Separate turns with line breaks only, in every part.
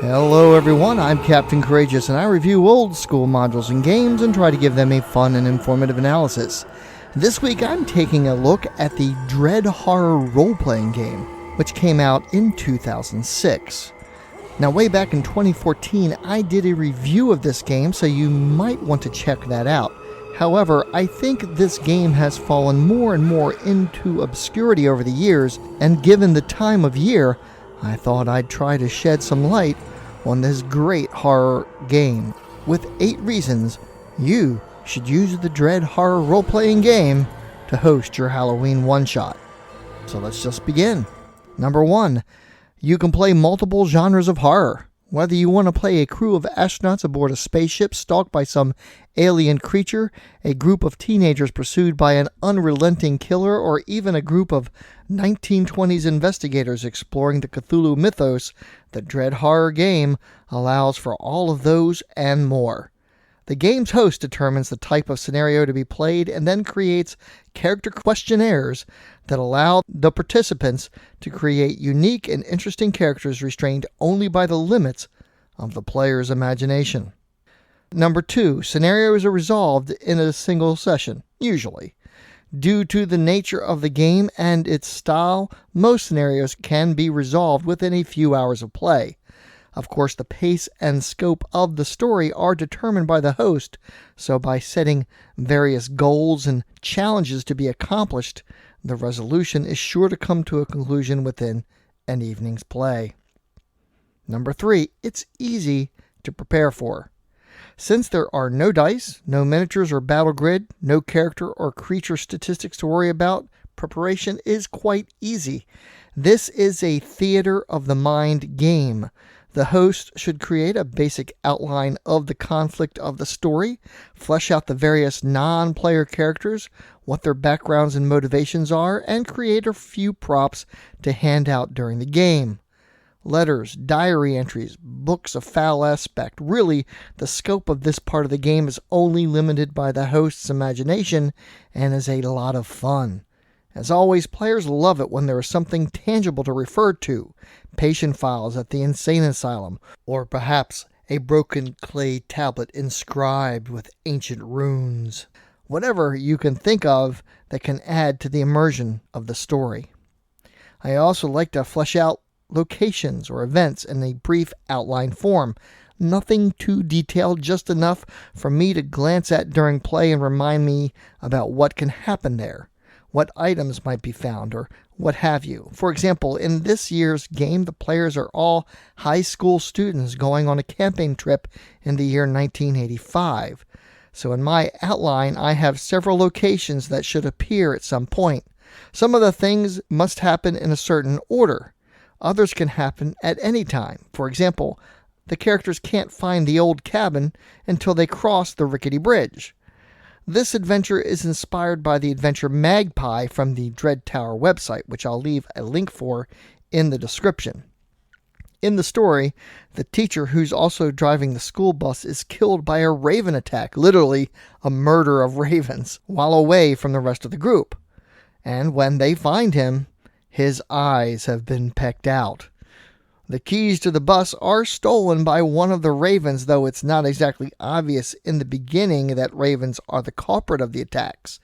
Hello everyone, I'm Captain Courageous and I review old school modules and games and try to give them a fun and informative analysis. This week I'm taking a look at the Dread Horror role-playing game, which came out in 2006. Now way back in 2014 I did a review of this game, so you might want to check that out. However, I think this game has fallen more and more into obscurity over the years, and given the time of year, I thought I'd try to shed some light on this great horror game with 8 reasons you should use the Dread Horror role-playing game to host your Halloween one-shot. So let's just begin. Number 1, you can play multiple genres of horror. Whether you want to play a crew of astronauts aboard a spaceship stalked by some alien creature, a group of teenagers pursued by an unrelenting killer, or even a group of 1920s investigators exploring the Cthulhu mythos, the Dread Horror game allows for all of those and more. The game's host determines the type of scenario to be played and then creates character questionnaires that allow the participants to create unique and interesting characters restrained only by the limits of the player's imagination. Number 2, scenarios are resolved in a single session, usually. Due to the nature of the game and its style, most scenarios can be resolved within a few hours of play. Of course, the pace and scope of the story are determined by the host, so by setting various goals and challenges to be accomplished, the resolution is sure to come to a conclusion within an evening's play. Number 3, it's easy to prepare for. Since there are no dice, no miniatures or battle grid, no character or creature statistics to worry about, preparation is quite easy. This is a theater of the mind game. The host should create a basic outline of the conflict of the story, flesh out the various non-player characters, what their backgrounds and motivations are, and create a few props to hand out during the game. Letters, diary entries, books of foul aspect. Really, the scope of this part of the game is only limited by the host's imagination and is a lot of fun. As always, players love it when there is something tangible to refer to. Patient files at the insane asylum, or perhaps a broken clay tablet inscribed with ancient runes. Whatever you can think of that can add to the immersion of the story. I also like to flesh out locations or events in a brief outline form. Nothing too detailed, just enough for me to glance at during play and remind me about what can happen there, what items might be found, or what have you. For example, in this year's game, the players are all high school students going on a camping trip in the year 1985. So in my outline, I have several locations that should appear at some point. Some of the things must happen in a certain order. Others can happen at any time. For example, the characters can't find the old cabin until they cross the rickety bridge. This adventure is inspired by the adventure Magpie from the Dread Tower website, which I'll leave a link for in the description. In the story, the teacher who's also driving the school bus is killed by a raven attack, literally a murder of ravens, while away from the rest of the group. And when they find him, his eyes have been pecked out. The keys to the bus are stolen by one of the ravens, though it's not exactly obvious in the beginning that ravens are the culprit of the attacks.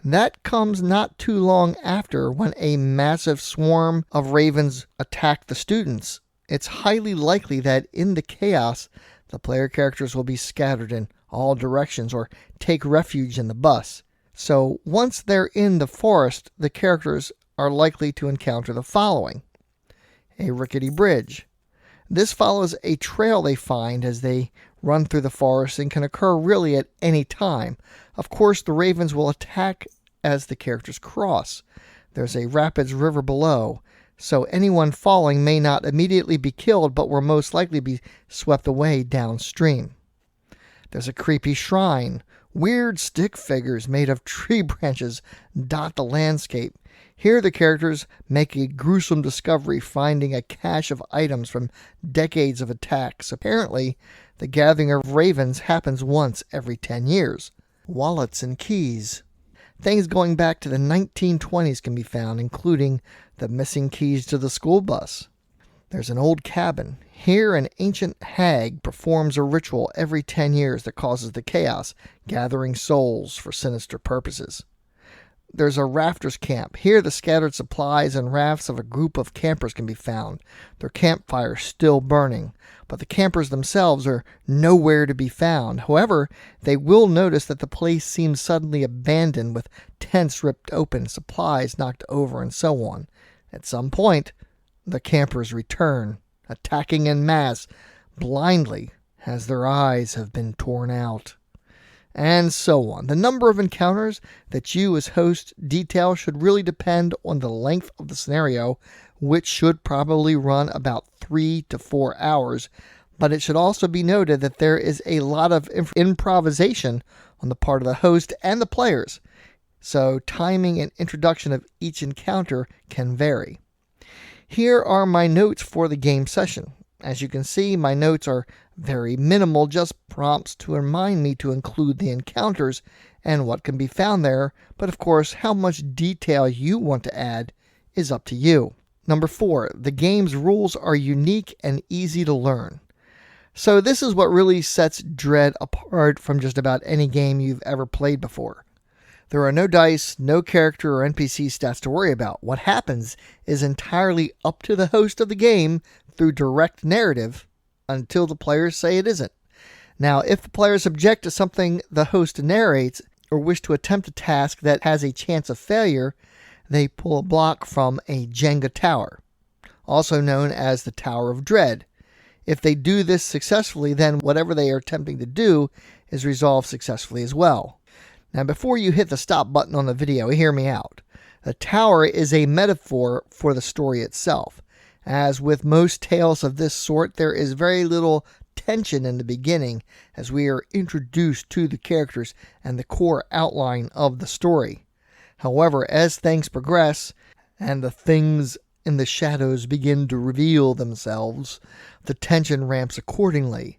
That comes not too long after, when a massive swarm of ravens attack the students. It's highly likely that in the chaos, the player characters will be scattered in all directions or take refuge in the bus. So once they're in the forest, the characters are likely to encounter the following: a rickety bridge. This follows a trail they find as they run through the forest and can occur really at any time. Of course, the ravens will attack as the characters cross. There's a rapids river below, so anyone falling may not immediately be killed, but will most likely be swept away downstream. There's a creepy shrine. Weird stick figures made of tree branches dot the landscape. Here the characters make a gruesome discovery, finding a cache of items from decades of attacks. Apparently, the gathering of ravens happens once every 10 years. Wallets and keys. Things going back to the 1920s can be found, including the missing keys to the school bus. There's an old cabin. Here, an ancient hag performs a ritual every 10 years that causes the chaos, gathering souls for sinister purposes. There's a rafters camp. Here, the scattered supplies and rafts of a group of campers can be found, their campfires still burning. But the campers themselves are nowhere to be found. However, they will notice that the place seems suddenly abandoned, with tents ripped open, supplies knocked over, and so on. At some point, the campers return, attacking en masse, blindly, as their eyes have been torn out. And so on. The number of encounters that you as host detail should really depend on the length of the scenario, which should probably run about 3 to 4 hours, but it should also be noted that there is a lot of improvisation on the part of the host and the players, so timing and introduction of each encounter can vary. Here are my notes for the game session. As you can see, my notes are very minimal, just prompts to remind me to include the encounters and what can be found there, but of course, how much detail you want to add is up to you. Number 4, the game's rules are unique and easy to learn. So this is what really sets Dread apart from just about any game you've ever played before. There are no dice, no character or NPC stats to worry about. What happens is entirely up to the host of the game through direct narrative until the players say it isn't. Now, if the players object to something the host narrates or wish to attempt a task that has a chance of failure, they pull a block from a Jenga tower, also known as the Tower of Dread. If they do this successfully, then whatever they are attempting to do is resolved successfully as well. Now, before you hit the stop button on the video, hear me out. The tower is a metaphor for the story itself. As with most tales of this sort, there is very little tension in the beginning as we are introduced to the characters and the core outline of the story. However, as things progress and the things in the shadows begin to reveal themselves, the tension ramps accordingly.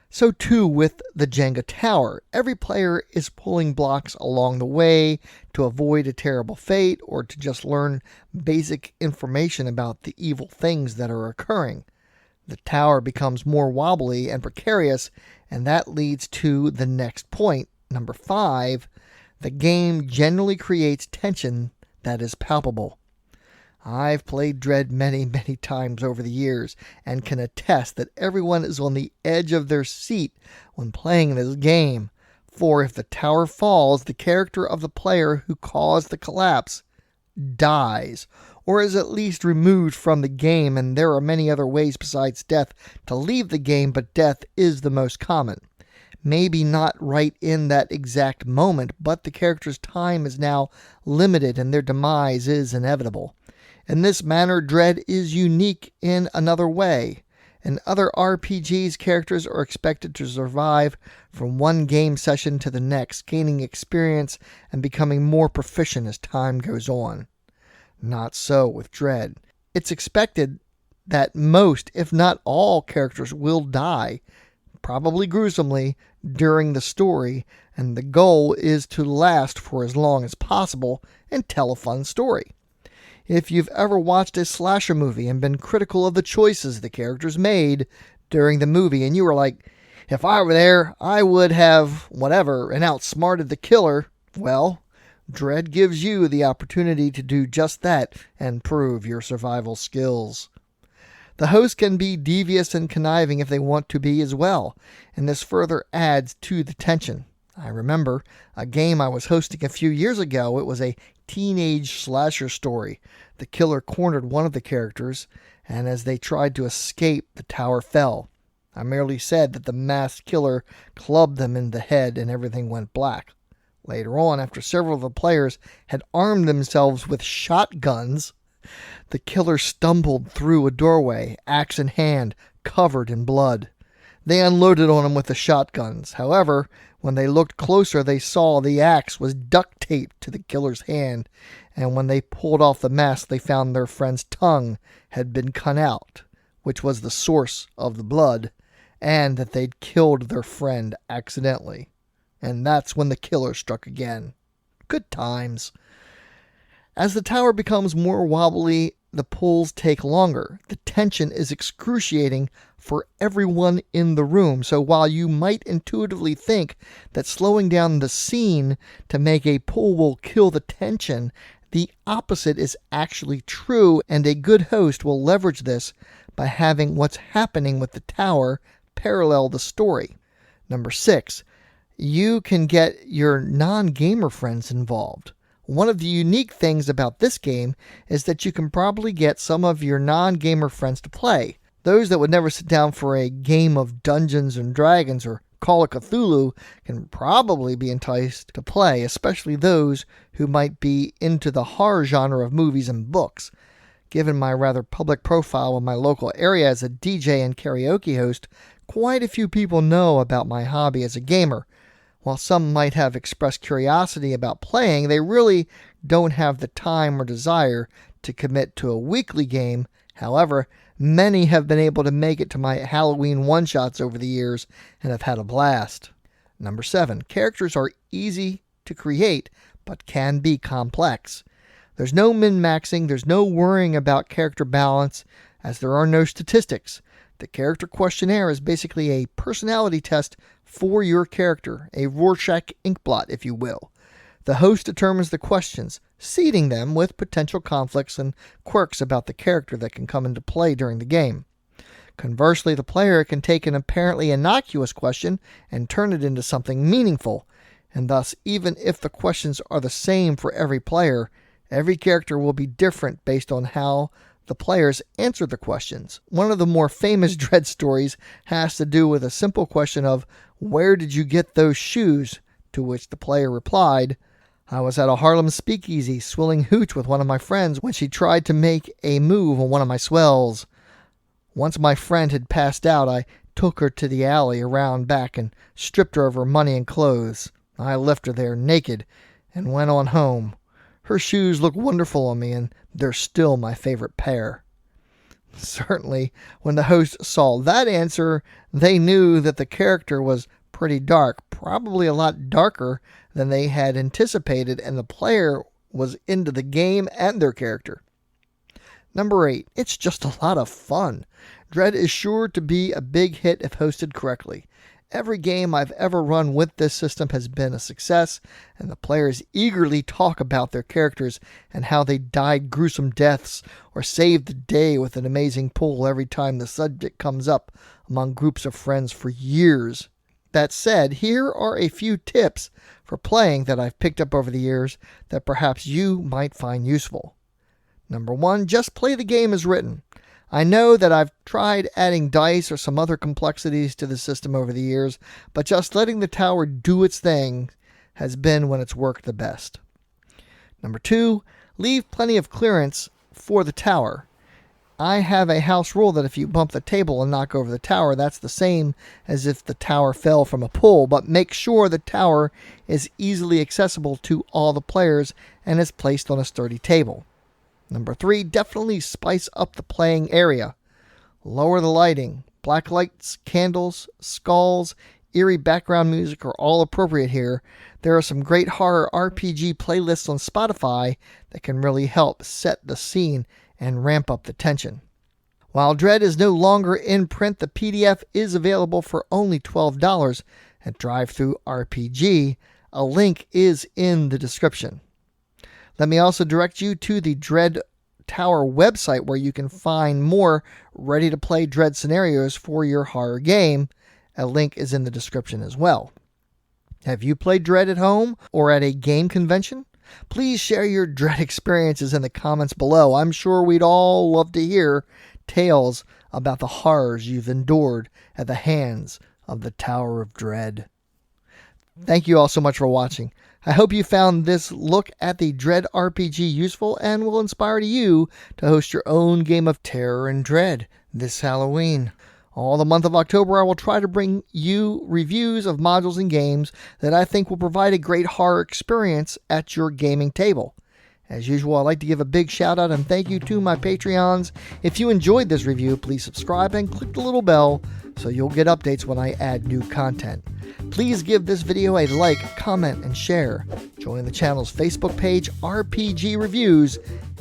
So too with the Jenga tower. Every player is pulling blocks along the way to avoid a terrible fate or to just learn basic information about the evil things that are occurring. The tower becomes more wobbly and precarious, and that leads to the next point, number 5. The game generally creates tension that is palpable. I've played Dread many, many times over the years and can attest that everyone is on the edge of their seat when playing this game. For if the tower falls, the character of the player who caused the collapse dies, or is at least removed from the game, and there are many other ways besides death to leave the game, but death is the most common. Maybe not right in that exact moment, but the character's time is now limited and their demise is inevitable. In this manner, Dread is unique in another way. In other RPGs, characters are expected to survive from one game session to the next, gaining experience and becoming more proficient as time goes on. Not so with Dread. It's expected that most, if not all, characters will die, probably gruesomely, during the story, and the goal is to last for as long as possible and tell a fun story. If you've ever watched a slasher movie and been critical of the choices the characters made during the movie, and you were like, if I were there, I would have whatever and outsmarted the killer, well, Dread gives you the opportunity to do just that and prove your survival skills. The host can be devious and conniving if they want to be as well, and this further adds to the tension. I remember a game I was hosting a few years ago. It was a teenage slasher story. The killer cornered one of the characters, and as they tried to escape, the tower fell. I merely said that the masked killer clubbed them in the head and everything went black. Later on, after several of the players had armed themselves with shotguns, the killer stumbled through a doorway, axe in hand, covered in blood. They unloaded on him with the shotguns. However, when they looked closer, they saw the axe was duct taped to the killer's hand, and when they pulled off the mask, they found their friend's tongue had been cut out, which was the source of the blood, and that they'd killed their friend accidentally. And that's when the killer struck again. Good times. As the tower becomes more wobbly the pulls take longer. The tension is excruciating for everyone in the room. So while you might intuitively think that slowing down the scene to make a pull will kill the tension, the opposite is actually true, and a good host will leverage this by having what's happening with the tower parallel the story. Number 6, you can get your non-gamer friends involved. One of the unique things about this game is that you can probably get some of your non-gamer friends to play. Those that would never sit down for a game of Dungeons and Dragons or Call of Cthulhu can probably be enticed to play, especially those who might be into the horror genre of movies and books. Given my rather public profile in my local area as a DJ and karaoke host, quite a few people know about my hobby as a gamer. While some might have expressed curiosity about playing, they really don't have the time or desire to commit to a weekly game. However, many have been able to make it to my Halloween one-shots over the years and have had a blast. Number 7, characters are easy to create, but can be complex. There's no min-maxing, there's no worrying about character balance, as there are no statistics. The character questionnaire is basically a personality test for your character, a Rorschach inkblot, if you will. The host determines the questions, seeding them with potential conflicts and quirks about the character that can come into play during the game. Conversely, the player can take an apparently innocuous question and turn it into something meaningful, and thus, even if the questions are the same for every player, every character will be different based on how the players answer the questions. One of the more famous Dread stories has to do with a simple question of, "Where did you get those shoes?" To which the player replied, "I was at a Harlem speakeasy swilling hooch with one of my friends when she tried to make a move on one of my swells. Once my friend had passed out, I took her to the alley around back and stripped her of her money and clothes. I left her there naked and went on home. Her shoes look wonderful on me, and they're still my favorite pair." Certainly, when the host saw that answer, they knew that the character was pretty dark, probably a lot darker than they had anticipated, and the player was into the game and their character. Number 8, it's just a lot of fun. Dread is sure to be a big hit if hosted correctly. Every game I've ever run with this system has been a success, and the players eagerly talk about their characters and how they died gruesome deaths or saved the day with an amazing pull every time the subject comes up among groups of friends for years. That said, here are a few tips for playing that I've picked up over the years that perhaps you might find useful. Number 1, just play the game as written. I know that I've tried adding dice or some other complexities to the system over the years, but just letting the tower do its thing has been when it's worked the best. Number 2, leave plenty of clearance for the tower. I have a house rule that if you bump the table and knock over the tower, that's the same as if the tower fell from a pull, but make sure the tower is easily accessible to all the players and is placed on a sturdy table. Number 3, definitely spice up the playing area. Lower the lighting. Black lights, candles, skulls, eerie background music are all appropriate here. There are some great horror RPG playlists on Spotify that can really help set the scene and ramp up the tension. While Dread is no longer in print, the PDF is available for only $12 at DriveThru RPG. A link is in the description. Let me also direct you to the Dread Tower website where you can find more ready-to-play Dread scenarios for your horror game. A link is in the description as well. Have you played Dread at home or at a game convention? Please share your Dread experiences in the comments below. I'm sure we'd all love to hear tales about the horrors you've endured at the hands of the Tower of Dread. Thank you all so much for watching. I hope you found this look at the Dread RPG useful and will inspire you to host your own game of terror and dread this Halloween. All the month of October, I will try to bring you reviews of modules and games that I think will provide a great horror experience at your gaming table. As usual, I'd like to give a big shout out and thank you to my Patreons. If you enjoyed this review, please subscribe and click the little bell so you'll get updates when I add new content. Please give this video a like, comment, and share. Join the channel's Facebook page, RPG Reviews,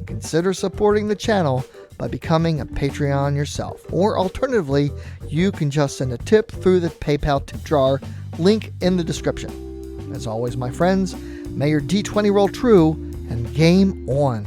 and consider supporting the channel by becoming a Patreon yourself. Or alternatively, you can just send a tip through the PayPal tip jar, link in the description. As always, my friends, may your D20 roll true and game on.